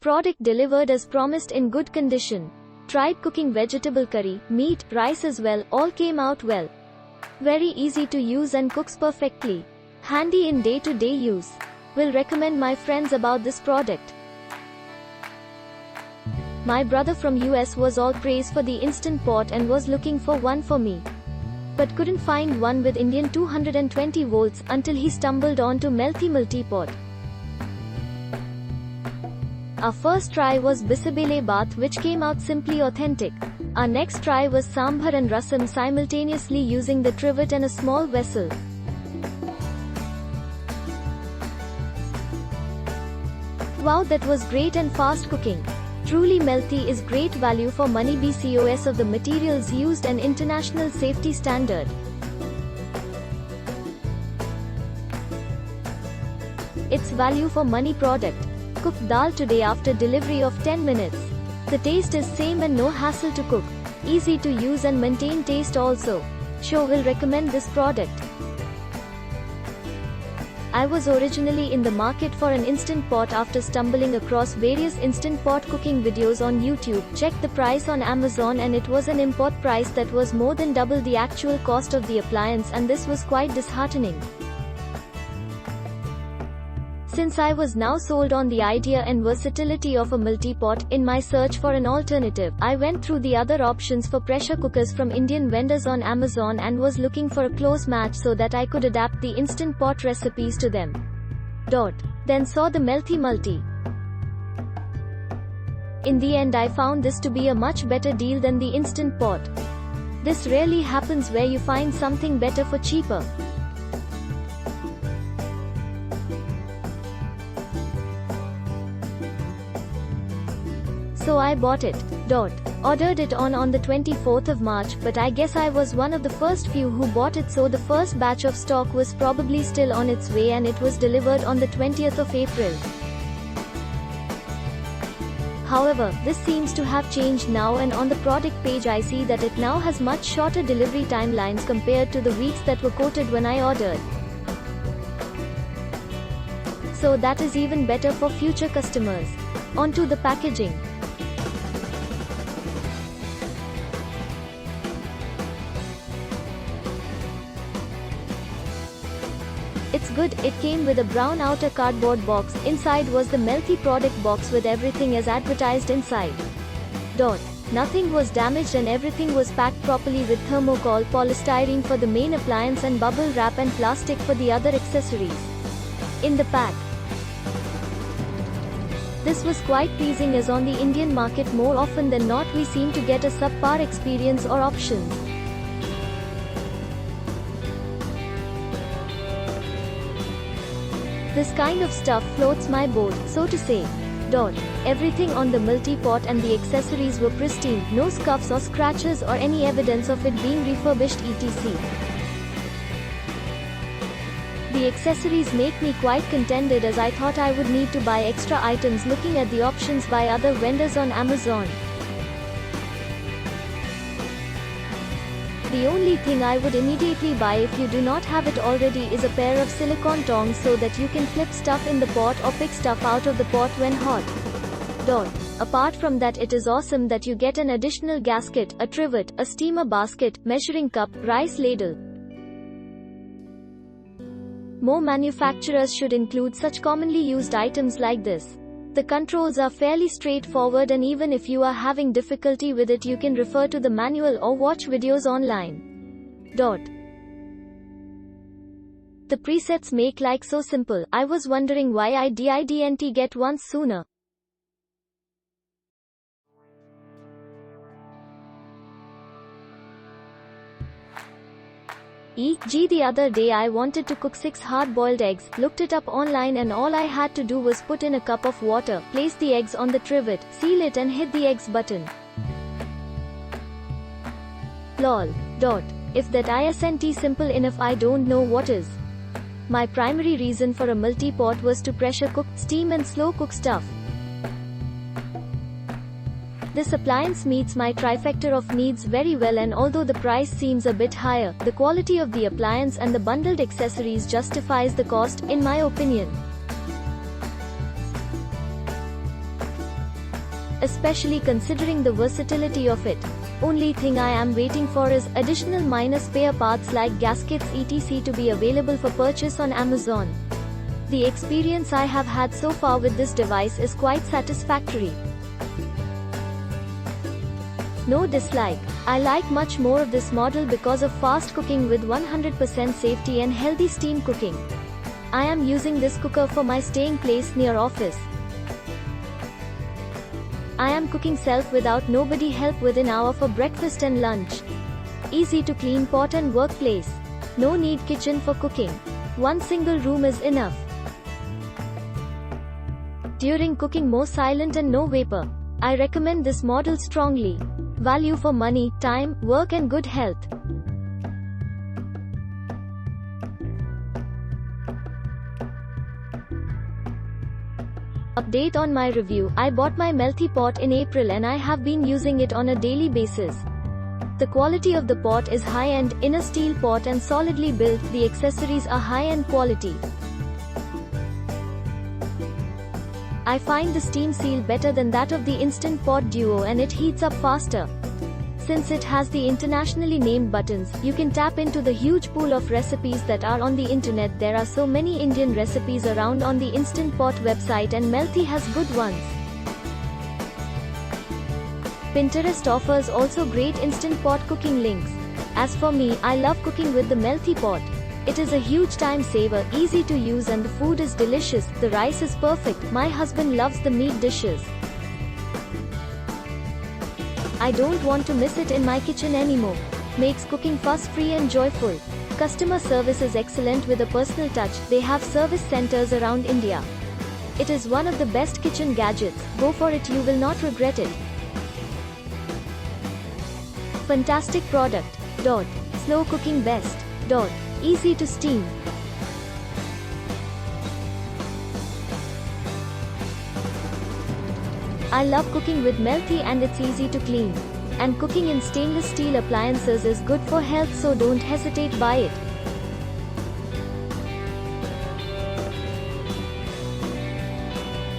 Product delivered as promised in good condition. Tried cooking vegetable curry, meat, rice as well, all came out well. Very easy to use and cooks perfectly. Handy in day-to-day use. Will recommend my friends about this product. My brother from US was all praise for the Instant Pot and was looking for one for me. But couldn't find one with Indian 220 volts until he stumbled onto Melty Multi-Pot. Our first try was Bisabele Bath, which came out simply authentic. Our next try was Sambar and Rasam simultaneously using the trivet and a small vessel. Wow, that was great and fast cooking. Truly Melty is great value for money because of the materials used and international safety standard. It's value for money product. Cook dal today after delivery of 10 minutes. The taste is same and no hassle to cook. Easy to use and maintain taste also. Sure will recommend this product. I was originally in the market for an Instant Pot after stumbling across various Instant Pot cooking videos on YouTube. Checked the price on Amazon and it was an import price that was more than double the actual cost of the appliance, and this was quite disheartening. Since I was now sold on the idea and versatility of a multi-pot, in my search for an alternative, I went through the other options for pressure cookers from Indian vendors on Amazon and was looking for a close match so that I could adapt the Instant Pot recipes to them. Then saw the Melty Multi. In the end I found this to be a much better deal than the Instant Pot. This rarely happens where you find something better for cheaper. So I bought it. Ordered it on the 24th of March, but I guess I was one of the first few who bought it, so the first batch of stock was probably still on its way and it was delivered on the 20th of April. However, this seems to have changed now, and on the product page I see that it now has much shorter delivery timelines compared to the weeks that were quoted when I ordered. So that is even better for future customers. Onto the packaging. It's good. It came with a brown outer cardboard box. Inside was the Melty product box with everything as advertised inside. Nothing was damaged and everything was packed properly with thermocol polystyrene for the main appliance and bubble wrap and plastic for the other accessories in the pack. This was quite pleasing, as on the Indian market more often than not we seem to get a subpar experience or options. This kind of stuff floats my boat, so to say. Everything on the multi-pot and the accessories were pristine, no scuffs or scratches or any evidence of it being refurbished etc. The accessories make me quite contented, as I thought I would need to buy extra items looking at the options by other vendors on Amazon. The only thing I would immediately buy if you do not have it already is a pair of silicone tongs so that you can flip stuff in the pot or pick stuff out of the pot when hot. Apart from that, it is awesome that you get an additional gasket, a trivet, a steamer basket, measuring cup, rice ladle. More manufacturers should include such commonly used items like this. The controls are fairly straightforward, and even if you are having difficulty with it, you can refer to the manual or watch videos online. The presets make like so simple. I was wondering why I didn't get one sooner. The other day I wanted to cook 6 hard-boiled eggs, looked it up online, and all I had to do was put in a cup of water, place the eggs on the trivet, seal it and hit the eggs button. Lol. If that isn't simple enough, I don't know what is. My primary reason for a multi-pot was to pressure cook, steam and slow cook stuff. This appliance meets my trifecta of needs very well, and although the price seems a bit higher, the quality of the appliance and the bundled accessories justifies the cost, in my opinion. especially considering the versatility of it. Only thing I am waiting for is additional minor spare parts like gaskets etc. to be available for purchase on Amazon. The experience I have had so far with this device is quite satisfactory. No dislike. I like much more of this model because of fast cooking with 100% safety and healthy steam cooking. I am using this cooker for my staying place near office. I am cooking self without nobody help within hour for breakfast and lunch. Easy to clean pot and workplace. No need kitchen for cooking. One single room is enough. During cooking more silent and no vapor. I recommend this model strongly. Value for money, time, work and good health. Update on my review. I bought my Melty pot in April and I have been using it on a daily basis. The quality of the pot is high-end, in a steel pot and solidly built. The accessories are high-end quality. I find the steam seal better than that of the Instant Pot Duo and it heats up faster. Since it has the internationally named buttons, you can tap into the huge pool of recipes that are on the internet. There are so many Indian recipes around on the Instant Pot website and Melty has good ones. Pinterest offers also great Instant Pot cooking links. As for me, I love cooking with the Melty pot. It is a huge time saver, easy to use and the food is delicious. The rice is perfect. My husband loves the meat dishes. I don't want to miss it in my kitchen anymore. Makes cooking fuss-free and joyful. Customer service is excellent with a personal touch. They have service centers around India. It is one of the best kitchen gadgets. Go for it, you will not regret it. Fantastic product. Slow cooking best. Easy to steam. I love cooking with Melty and it's easy to clean. And cooking in stainless steel appliances is good for health, so don't hesitate, buy it.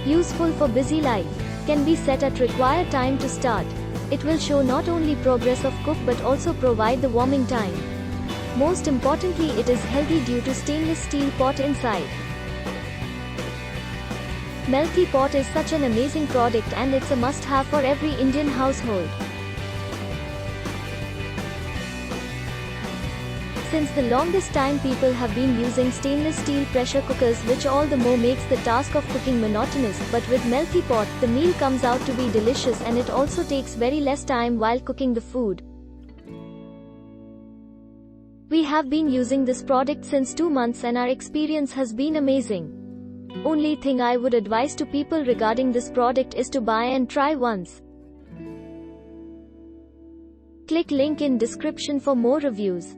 Useful for busy life. Can be set at required time to start. It will show not only progress of cook but also provide the warming time. Most importantly, it is healthy due to stainless steel pot inside. Melty pot is such an amazing product and it's a must-have for every Indian household. Since the longest time people have been using stainless steel pressure cookers, which all the more makes the task of cooking monotonous, but with Melty pot, the meal comes out to be delicious and it also takes very less time while cooking the food. We have been using this product since 2 months and our experience has been amazing. Only thing I would advise to people regarding this product is to buy and try once. Click link in description for more reviews.